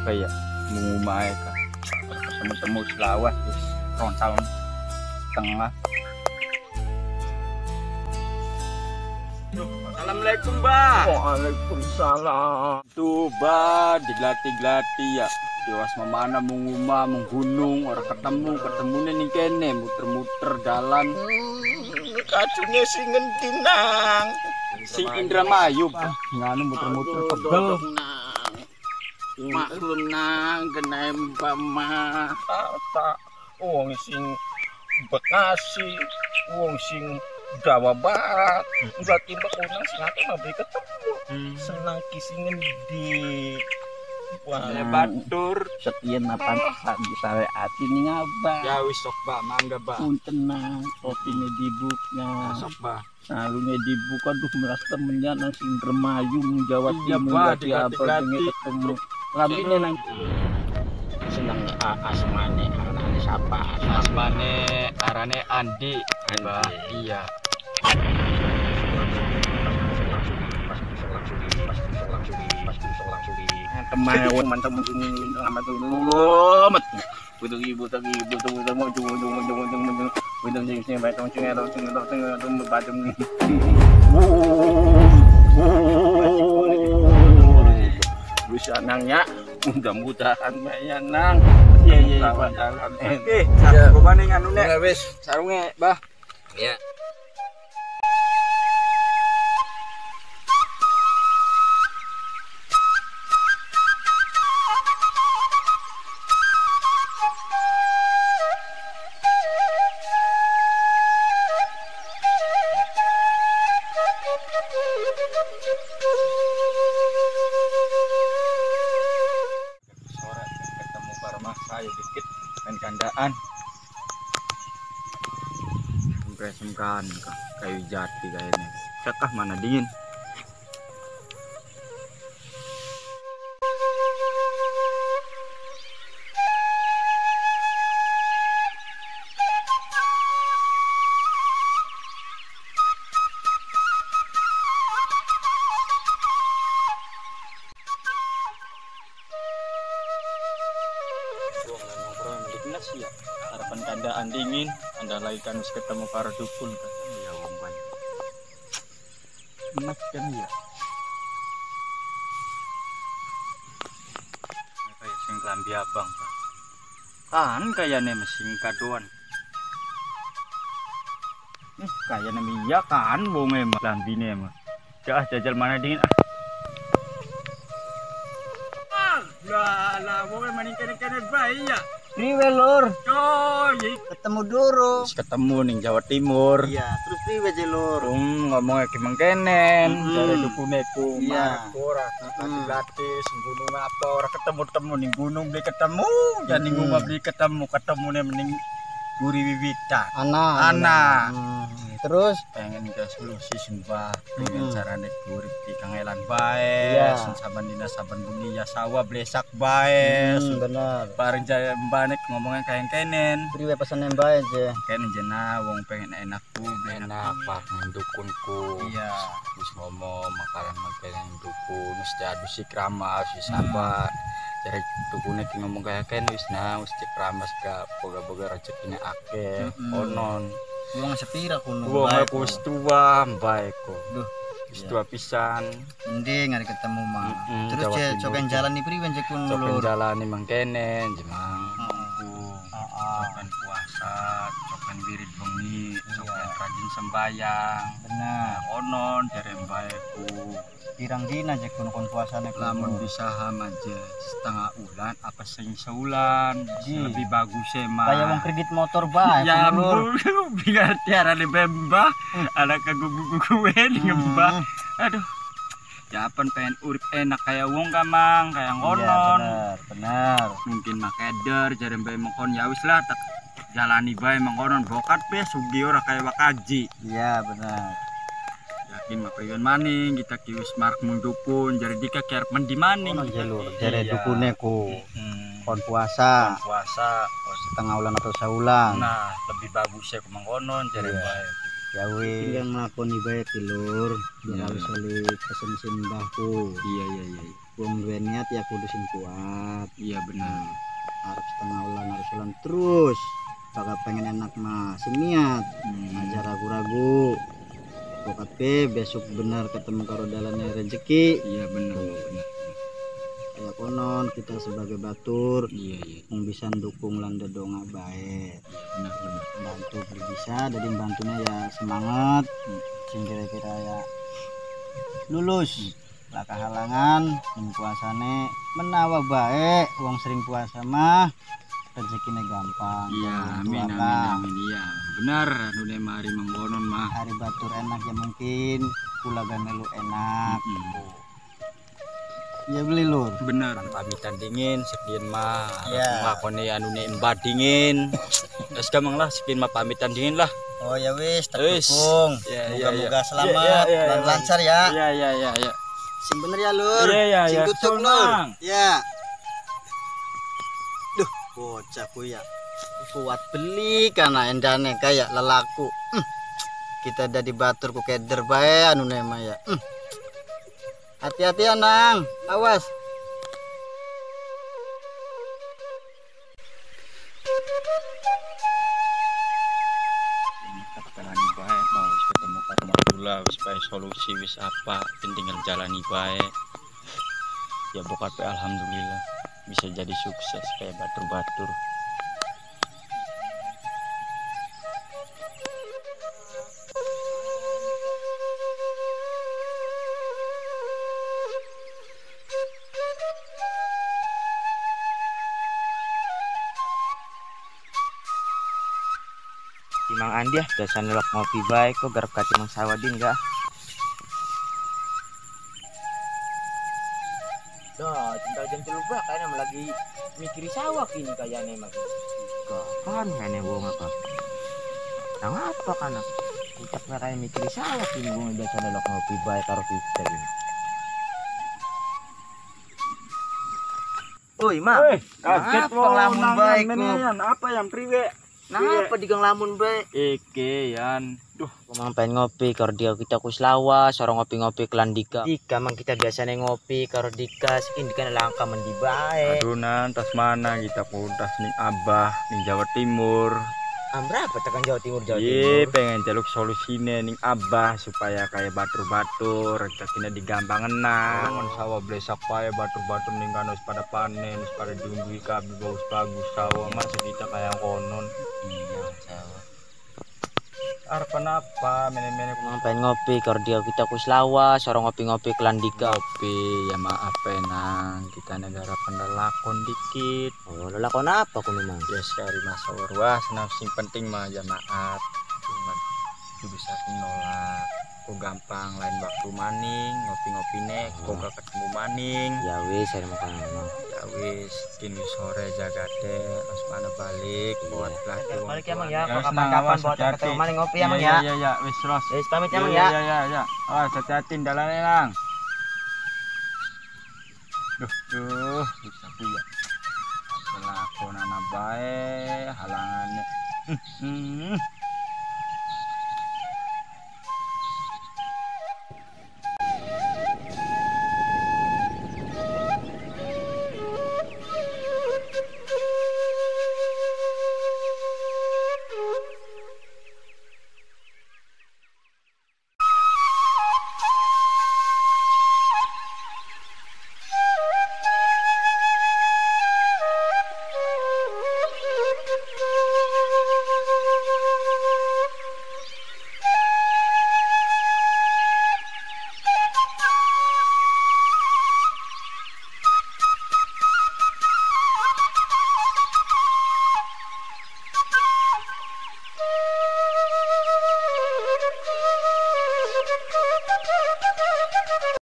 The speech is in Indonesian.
Kayak mengumai kan ketemu-temu selawas terus rontal tengah. Assalamualaikum, Mbak. Waalaikumsalam. Tuh, Mbak, diglati-glati ya. Dewas mana menguma menggunung orang ketemunya nih kene muter-muter jalan. Kacunya si ngentinang. Si Indramayu, nganu muter-muter pegel. Maklum nang kena empama tak wong sing Bekasi, wong sing Jawa Barat, berarti mbak unang sing aku mabri ketemu. Senang kisingen di Wale batur sekian apa di sare ati ning abang. ya wis sok Mbak, mangga Mbak. Punten nang kopinya dibuknya. Sok Mbak. Salungnya dibuka duh meras temennya nang sing Indramayu Jawa Iya, Timur Mbak, berarti apa diglati-glati. ketemu. Lambine nang seneng asmane arane siapa? Asmane arane Andi, Mbak. Iya. Teman mantap amat dulu mat butuh ibu tuh mau butuh jadi sini baik tong batum nih bisa nangnya mudah-mudahan ya nang Iya. Oke, coba nih nganu nek. wis Sarunge, Mbah. ya. Sore ketemu karma saya dikit main kandaan. Semkan kayu jati kayaknya. Cakah mana dingin. Ya, harapan keadaan dingin, anda lagi kan harus ketemu para dukun kan? Ya wong banyak. Enak kan ya? Kayak sing klambi abang kan kayaknya mesin kadoan. Kayaknya iya kan wong emang klambine emang. Jajal mana dingin ah. Lah wong emang kene bayi ya. Priwe lur, Coy, ketemu dulu. ketemu nih Jawa Timur. Iya, terus priwe je lur? Ngomongnya gimana kenen, dari dukuneku, Iya. ora gratis, gunung apa, ora ketemu nih gunung beli ketemu, jadi ngomong beli ketemu nih mending guri wiwitan. Ana. Terus Pengen ke solusi sembah, pengen carane gurih di kangelan bae, Iya. saban dina saban bengi ya sawah blesak bae, bener. bareng jaya mbane ngomongnya kayak kenen. Priwe pesan bae je. Kan jena wong pengen enakku enak pak dukunku iya wis ngomong makanan dukun wis diadu si kramas wis apa dari dukune ki ngomong kayak ken wis wis dikramas gak boga-boga rezekine akeh onon Wong sepira kuno. wong aku wis tua mbae ko Duh, wis tua pisan mending ngari ketemu mah. Terus Jawa je Timur. coken jalan di priwe je kuno coken lur. jalani mangkene jemang cokan puasa cokan wirid bengi cokan rajin sembayang Benar. onon jare mbaeku Pirang dina je kuno kon puasane lamun bisa aja setengah ulan apa sing seulan Ji. lebih bagus mah Kayak wong kredit motor bae ya kuno, lur. ampun biar tiara di bembah ada kegugu-gugu di ngembah aduh japan pengen urip enak kayak wong kamang kayak Iya, ngonon benar. mungkin makeder jare mbae mengkon ya wis lah tak jalani bae mengkonon bokat be sugi ora kayak wakaji Iya, benar. ya kin mapriwen maning kita ki wis marek mung dukun jare dika ki arep mendi maning ono jalur jare Iya. dukune ku kon puasa puasa setengah ulan atau saulan. nah lebih bagus ya kemangkonon jare Iya. bae Ya wis tinggal nglakoni bae ki Lur biar Iya. halus oleh pesen simbahku. iya Wong duwe niat ya kudu sing kuat. iya benar Harus setengah ulan harus ulan terus. Bakal pengen enak mah sing niat. Aja ragu-ragu. Pokoknya besok benar ketemu karo dalannya rezeki. iya benar Kayak konon kita sebagai batur iya yang bisa dukung landa dongak baik. benar Bantu bisa jadi bantunya ya semangat sing kira-kira ya lulus lah kehalangan sing puasane menawa baik wong sering puasa mah rezekinya gampang. iya Jangan amin tuakan. amin iya benar anu ne mari mangkonon mah Hari batur enak ya mungkin kulaga melu enak. Ya beli Lur. benar pamitan dingin sekian mah Iya. nglakoni anune embah dingin wis gampang lah sekian mah pamitan dingin lah Oh ya wis Wis. terdukung. Iya, Moga-moga iya. selamat Iya, dan lancar ya. iya Sing bener ya Lur. Iya, Sing iya. tutup Betul, Lur. Mang. Ya. Duh, bocah ku ya. Kuat beli karena endane kayak lelaku. Kita dari batur ku keder bae anu nema ya. Hati-hati ya Nang. Awas. ini jalani bae mau wis ketemu karo Madula wis bae solusi wis apa tinggal jalani bae ya pokoknya alhamdulillah bisa jadi sukses kayak batur-batur. Mang Andi ah biasa nelok ngopi baik kok garap kati Mang Sawadin enggak. Dah, tinggal jam 3 bah kayaknya lagi mikiri sawah kini kayaknya mah. Kapan kayaknya wong apa? Nang apa kana? Ucap kayak mikiri sawah kini wong biasa nelok ngopi baik karo kita ini. Oi, Mang. kaget Apa ngelamun baik kok? apa yang priwe Nah, apa digang lamun baik? Eke yan duh Mang pengen ngopi karo dia kita ku selawas orang ngopi-ngopi kelan Dika. Dika mang kita biasanya ngopi karo Dika sing Dika langka mendi bae. adunan tas mana kita kudas ning Abah ning Jawa Timur Berapa tekan Jawa Timur iya pengen jaluk solusine ning Abah supaya kayak batur-batur rezekinya digampang enak sawah blesak pae batur-batur ning kan wis pada panen wis pada diunggui kabeh bagus-bagus sawah masa kita kayak konon Iya, sawah. arepan apa mene-mene Mang pengen ngopi karo dia kita ku selawas orang ngopi-ngopi kelan Dika. kopi ya maaf nang kita negara pendelakon dikit Oh, lelakon apa kuno Mang? ya sekali masa warwas nah sing penting mah ya maaf cuman kudu saking nolak kok gampang lain waktu maning ngopi-ngopi nek kok gak ketemu maning Ya wis saya makan Mang. ya wis kini sore jaga deh terus mana balik buat pelaku Balik ya Mang ya, kapan-kapan buat ketemu maning ngopi ya Mang ya. iya wis ros Wis pamit ya Mang ya. iya awas hati-hati dalannya lang duh bisa ya pelakonan bae halangannya